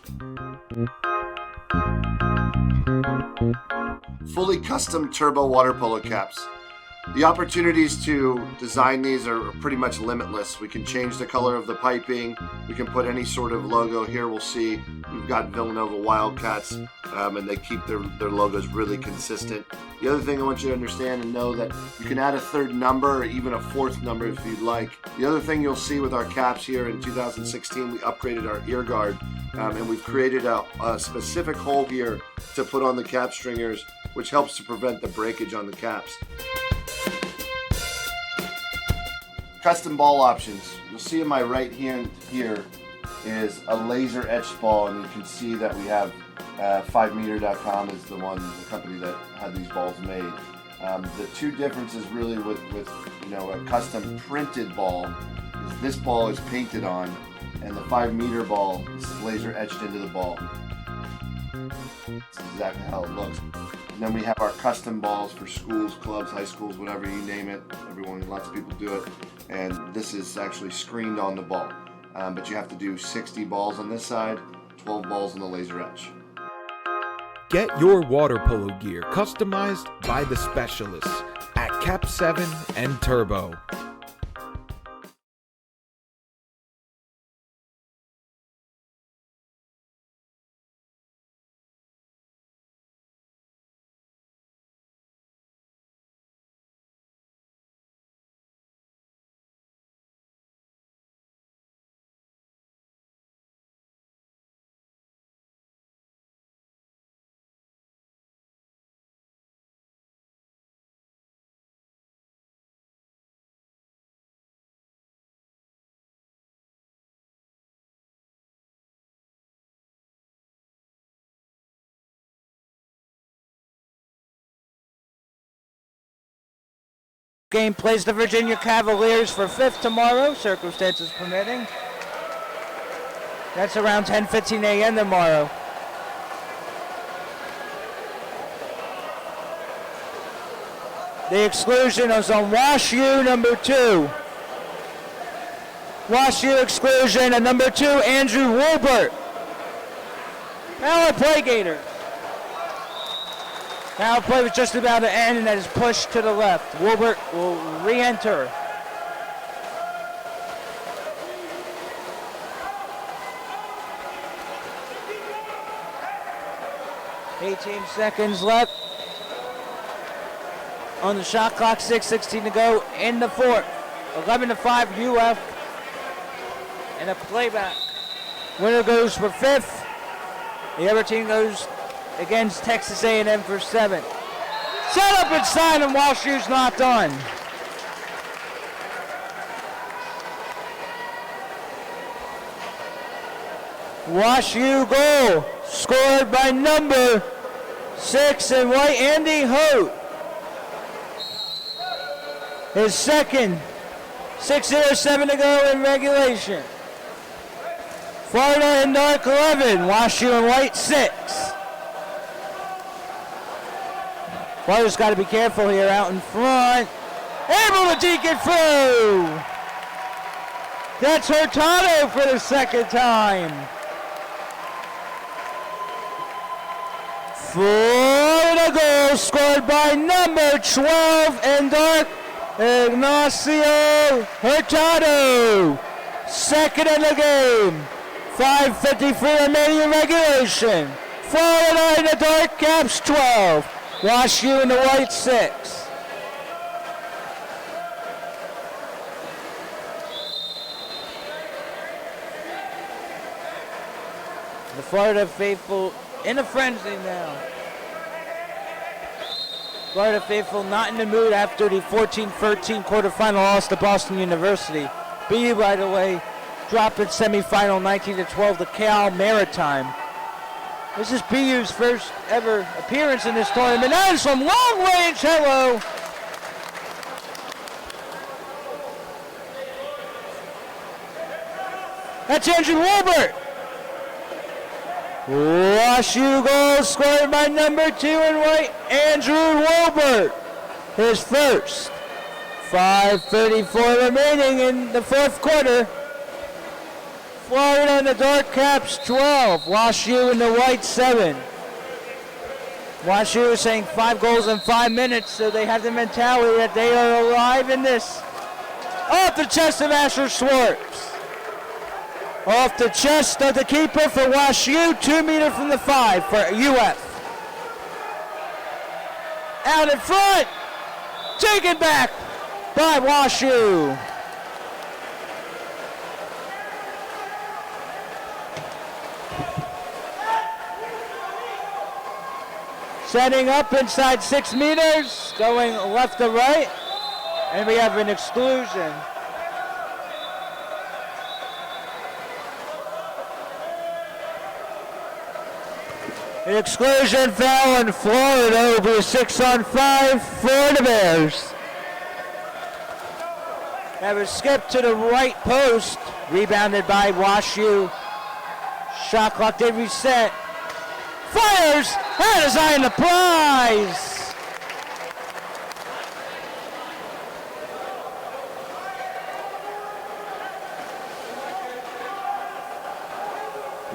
Fully custom turbo water polo caps. The opportunities to design these are pretty much limitless. We can change the color of the piping. We can put any sort of logo. Here we'll see we've got Villanova Wildcats, and they keep their logos really consistent. The other thing I want you to understand and know that you can add a 3rd number or even a 4th number if you'd like. The other thing you'll see with our caps here in 2016, we upgraded our ear guard, and we've created a specific hole here to put on the cap stringers, which helps to prevent the breakage on the caps. Custom ball options. You'll see in my right hand here is a laser etched ball, and you can see that we have 5meter.com is the company that had these balls made. The two differences really with a custom printed ball is this ball is painted on, and the 5-meter ball is laser etched into the ball. This is exactly how it looks. And then we have our custom balls for schools, clubs, high schools, whatever you name it. Lots of people do it. And this is actually screened on the ball. But you have to do 60 balls on this side, 12 balls on the laser etch. Get your water polo gear customized by the specialists at Cap 7 and Turbo. Game plays the Virginia Cavaliers for 5th tomorrow, circumstances permitting. That's around 10:15 a.m. tomorrow. The exclusion is on Wash U number 2. Wash U exclusion and number 2, Andrew Wolbert. Power play Gators. Power play was just about to end, and that is pushed to the left. Wolbert will re-enter. $18 seconds left on the shot clock, 6:16 to go in the 4th. 11-5 UF, and a playback. Winner goes for 5th. The other team goes against Texas A&M for 7th. Set up inside, and Wash U's not done. Wash U goal scored by number 6 in white, Andy Hote. His second, 6:07 to go in regulation. Florida in dark 11, Wash U in white 6. Florida's got to be careful here out in front. Able to deke it through. That's Hurtado for the second time. Florida goal scored by number 12 and dark, Ignacio Hurtado. Second in the game. 5:53 remaining in regulation. Florida in the dark caps 12. Wash U in the white 6. The Florida faithful in a frenzy now. Florida faithful not in the mood after the 14-13 quarterfinal loss to Boston University. BU, by the way, dropped in semifinal 19-12 to Cal Maritime. This is BU's first ever appearance in this tournament. That is from long range. Hello. That's Andrew Wilbert. Wash U goal scored by number 2 in white, Andrew Wilbert. His first. 5:34 remaining in the fourth quarter. Florida in the dark caps 12. Wash U in the white 7. Wash U is saying 5 goals in 5 minutes, so they have the mentality that they are alive in this. Off the chest of Asher Schwartz. Off the chest of the keeper for Wash U, 2 meter from the 5 for UF. Out in front, taken back by Wash U. Setting up inside 6 meters, going left to right, and we have an exclusion. An exclusion foul in Florida will be a 6-on-5 for the Bears. Have a skip to the right post, rebounded by Wash U. Shot clock did reset. Fires, that is on the prize.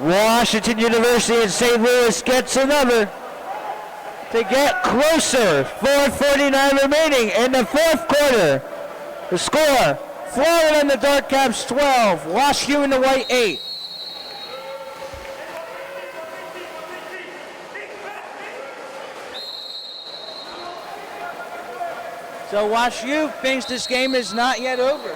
Washington University and St. Louis gets another to get closer. 4:49 remaining in the fourth quarter. The score, Florida in the dark caps 12, Wash U in the white 8. So Wash U thinks this game is not yet over.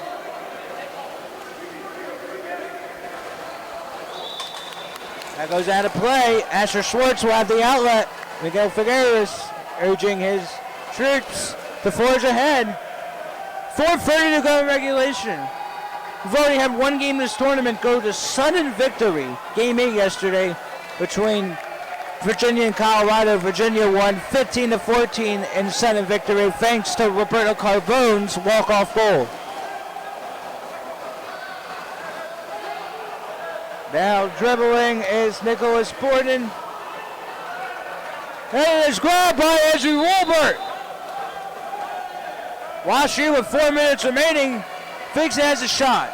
That goes out of play. Asher Schwartz will have the outlet. Miguel Figueres urging his troops to forge ahead. 4:30 to go in regulation. We've already had one game this tournament go to sudden victory. Game 8 yesterday between Virginia and Colorado. Virginia won 15-14 in sudden victory thanks to Roberto Carbone's walk-off goal. Now dribbling is Nicholas Borden. And it is grabbed by Andrew Wilbert. Wash U with 4 minutes remaining. Thinks it has a shot.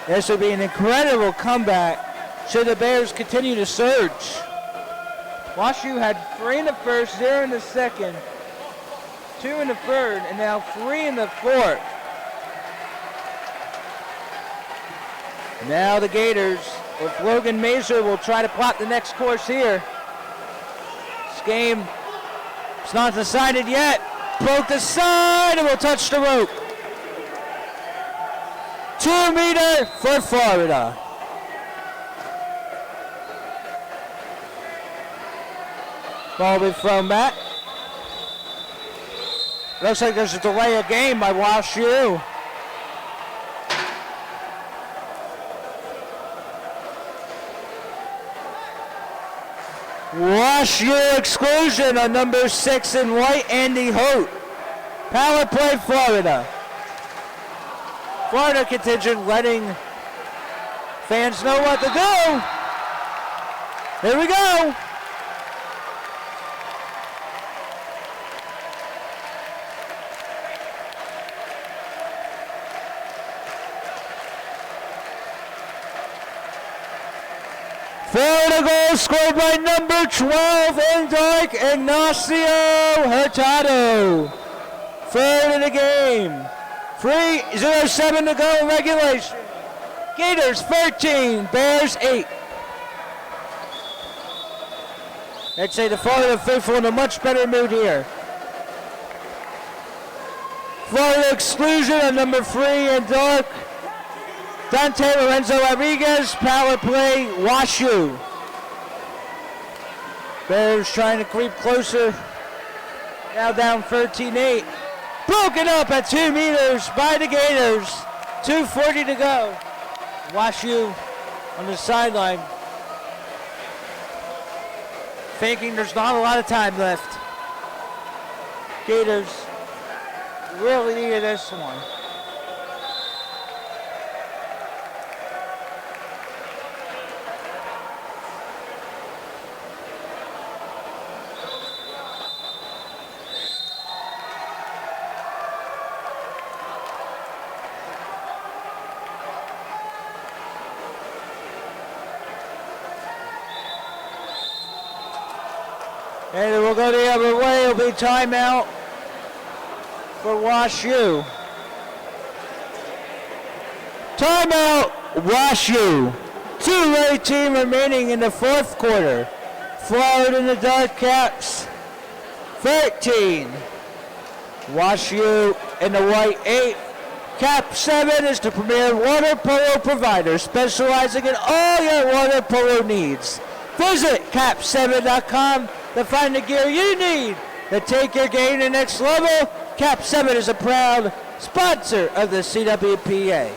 This would be an incredible comeback should the Bears continue to surge. Wash U had 3 in the first, 0 in the second, 2 in the third, and now 3 in the fourth. Now the Gators with Logan Mazur will try to plot the next course here. This game is not decided yet. Broke the side and will touch the rope. 2 meter for Florida. Ball will be thrown back. Looks like there's a delay of game by Wash U. Wash U exclusion on number 6 in white, Andy Holt. Power play, Florida. Florida contingent letting fans know what to do. Here we go. a goal scored by number 12 in dark, Ignacio Hurtado. Third in the game. 3:07 to go in regulation. Gators 13, Bears 8. I'd say the Florida faithful in a much better mood here. Florida exclusion on number 3 in dark. Dante Lorenzo Rodriguez, power play, WashU. Bears trying to creep closer. Now down 13-8. Broken up at 2 meters by the Gators. 2:40 to go. WashU on the sideline. Thinking there's not a lot of time left. Gators really needed this one. And it will go the other way. It'll be timeout for WashU. Timeout, WashU. 2:18 remaining in the fourth quarter. Florida in the dark caps, 13. WashU in the white 8. Cap 7 is the premier water polo provider, specializing in all your water polo needs. Visit cap7.com to find the gear you need to take your game to the next level. Cap 7 is a proud sponsor of the CWPA.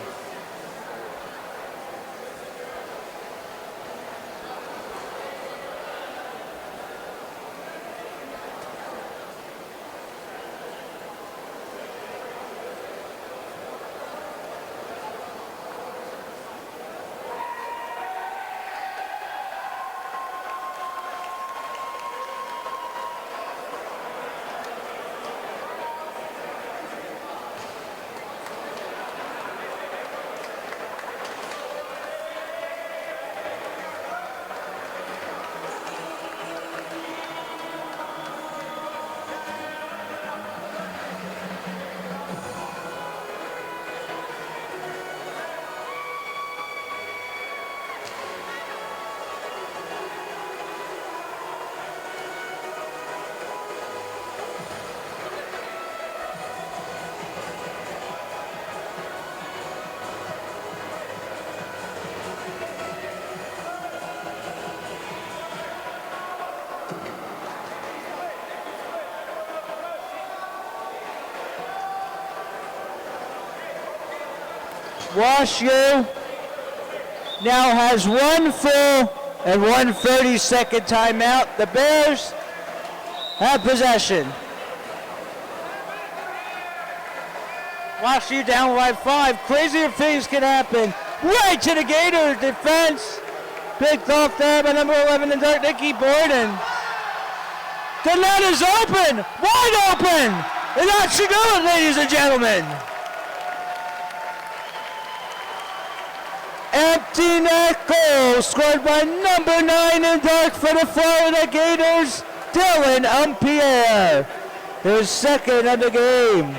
WashU now has 1 full and 1 30-second timeout. The Bears have possession. WashU down by 5. Crazier things can happen. Right to the Gator defense. Picked off there by number 11 in dark, Nicky Borden. The net is open, wide open. And that should do it, ladies and gentlemen. Empty net goal scored by number 9 in dark for the Florida Gators, Dylan Umpierre. His second of the game.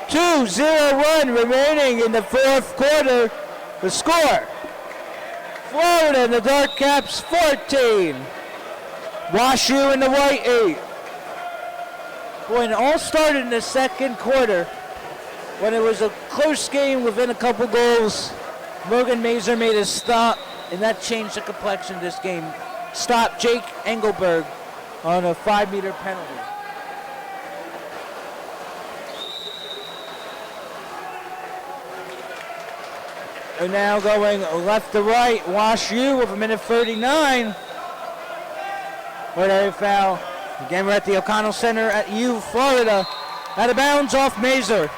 2:01 remaining in the fourth quarter. The score: Florida in the dark caps 14. WashU in the white 8. Boy, it all started in the second quarter when it was a close game within a couple goals. Logan Mazer made a stop, and that changed the complexion of this game. Stopped Jake Engelberg on a 5-meter penalty. And now going left to right, WashU with 1:39. What a foul. Again, we're at the O'Connell Center at U, Florida. Out of bounds off Mazer.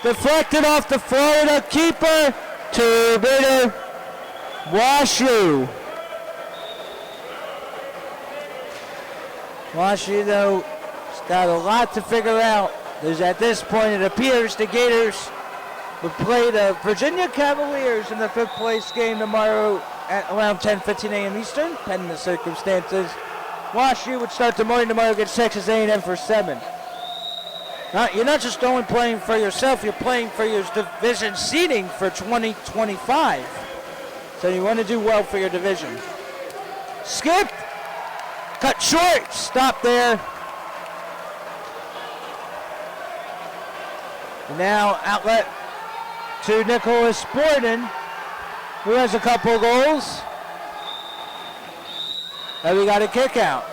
Deflected off the Florida keeper to Bitter. WashU. WashU, though, has got a lot to figure out. Because at this point, it appears the Gators will play the Virginia Cavaliers in the 5th place game tomorrow at around 10:15 a.m. Eastern, pending the circumstances. Wash U would start the morning tomorrow against Texas A&M for 7. Now, you're not just only playing for yourself, you're playing for your division seeding for 2025. So you want to do well for your division. Skip, cut short, stop there. And now outlet to Nicholas Borden, who has a couple goals. And we got a kick out.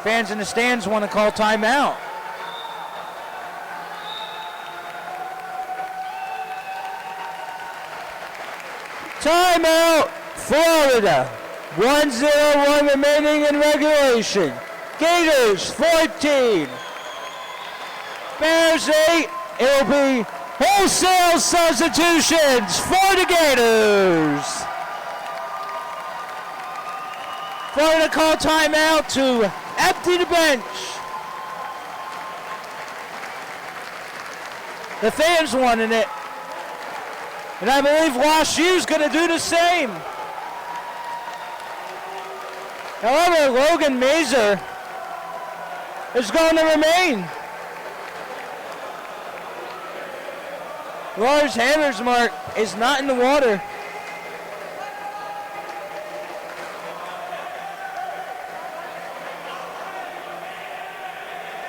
Fans in the stands want to call timeout. Timeout, Florida. 1-0-1 remaining in regulation. Gators 14. Bears 8. It'll be wholesale substitutions for the Gators. Florida call timeout to empty the bench. The fans wanted it. And I believe Wash U's going to do the same. However, Logan Mazer is going to remain. Lars Hammersmark is not in the water.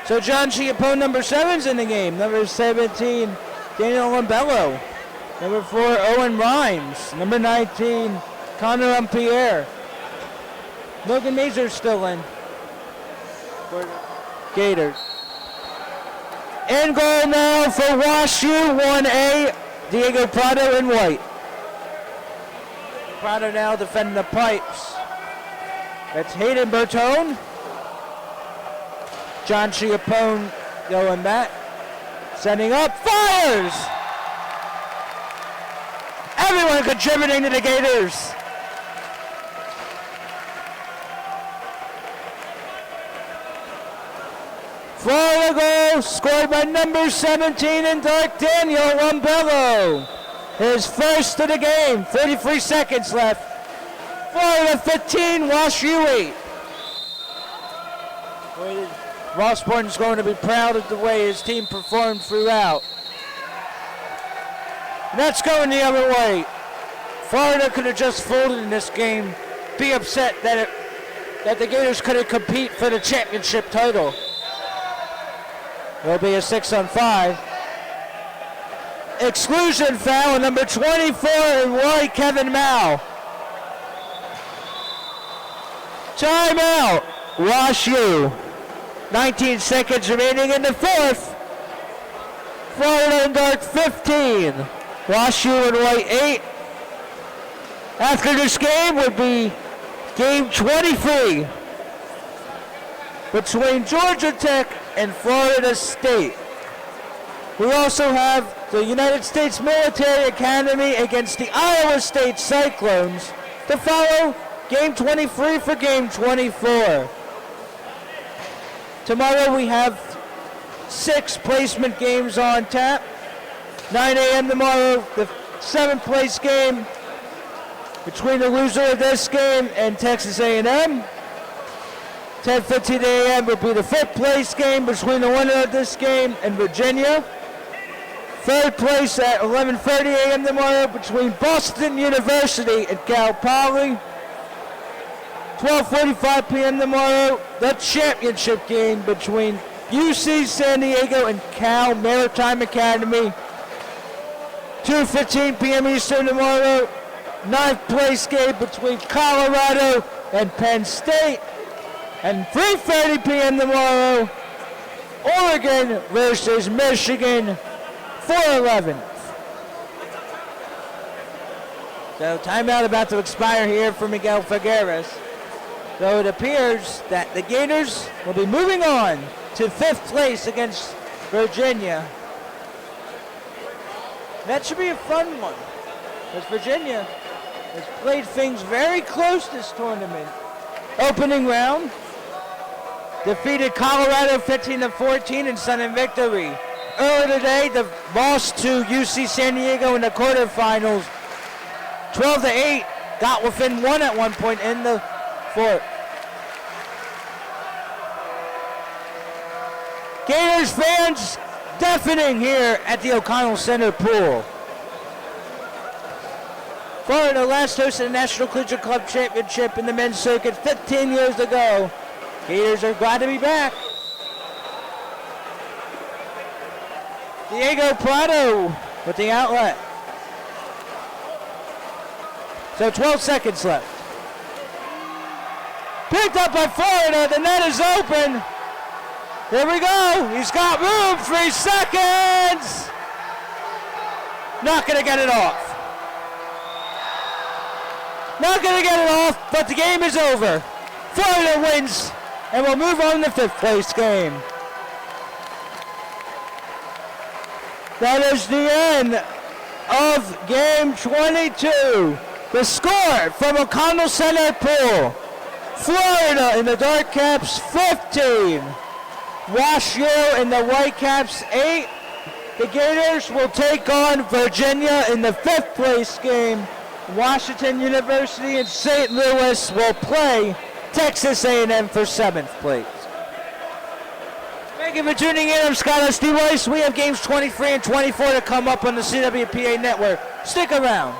So John Chiappone, number 7's in the game. Number 17, Daniel Lambello. Number 4, Owen Rhymes. Number 19, Connor Umpierre. Logan Mazur's still in for the Gators. In goal now for Wash U, 1A, Diego Prado in white. Prado now defending the pipes. That's Hayden Bertone. John Chiappone going back. Setting up, fires! Everyone contributing to the Gators. Florida goal scored by number 17 in dark, Daniel Lambello. His first of the game, 33 seconds left. Florida 15, Wash U 8. Ross Borton's going to be proud of the way his team performed throughout. And that's going the other way. Florida could have just folded in this game, be upset that the Gators couldn't compete for the championship title. There'll be a 6-on-5. Exclusion foul, number 24 in white, Kevin Mao. Timeout, Wash U. 19 seconds remaining in the fourth. Florida in dark 15. Wash U in white 8. After this game would be game 23 between Georgia Tech and Florida State. We also have the United States Military Academy against the Iowa State Cyclones to follow game 23 for game 24. Tomorrow we have 6 placement games on tap. 9 a.m. tomorrow, the 7th place game between the loser of this game and Texas A&M. 10:15 a.m. will be the 5th place game between the winner of this game and Virginia. 3rd place at 11:30 a.m. tomorrow between Boston University and Cal Poly. 12:45 p.m. tomorrow, the championship game between UC San Diego and Cal Maritime Academy. 2:15 p.m. Eastern tomorrow, 9th place game between Colorado and Penn State. And 3:30 p.m. tomorrow, Oregon versus Michigan for 11th. So timeout about to expire here for Miguel Figueres. So it appears that the Gators will be moving on to 5th place against Virginia. That should be a fun one, because Virginia has played things very close this tournament. Opening round, defeated Colorado 15-14 in Southern victory. Earlier today, the loss to UC San Diego in the quarterfinals, 12-8 got within 1 at one point in the fourth. Gators fans deafening here at the O'Connell Center pool. Florida last hosted the National Collegiate Club Championship in the men's circuit 15 years ago. Gators are glad to be back. Diego Prado with the outlet. So 12 seconds left. Picked up by Florida, the net is open. Here we go, he's got room, 3 seconds. Not gonna get it off. Not gonna get it off, but the game is over. Florida wins, and we'll move on to the 5th place game. That is the end of game 22. The score from O'Connell Center Pool. Florida in the dark caps 15. Wash U in the white caps 8. The Gators will take on Virginia in the 5th place game. Washington University and St. Louis will play Texas A&M for 7th place. Thank you for tuning in. I'm Scott S. D. Weiss. We have games 23 and 24 to come up on the CWPA network. Stick around.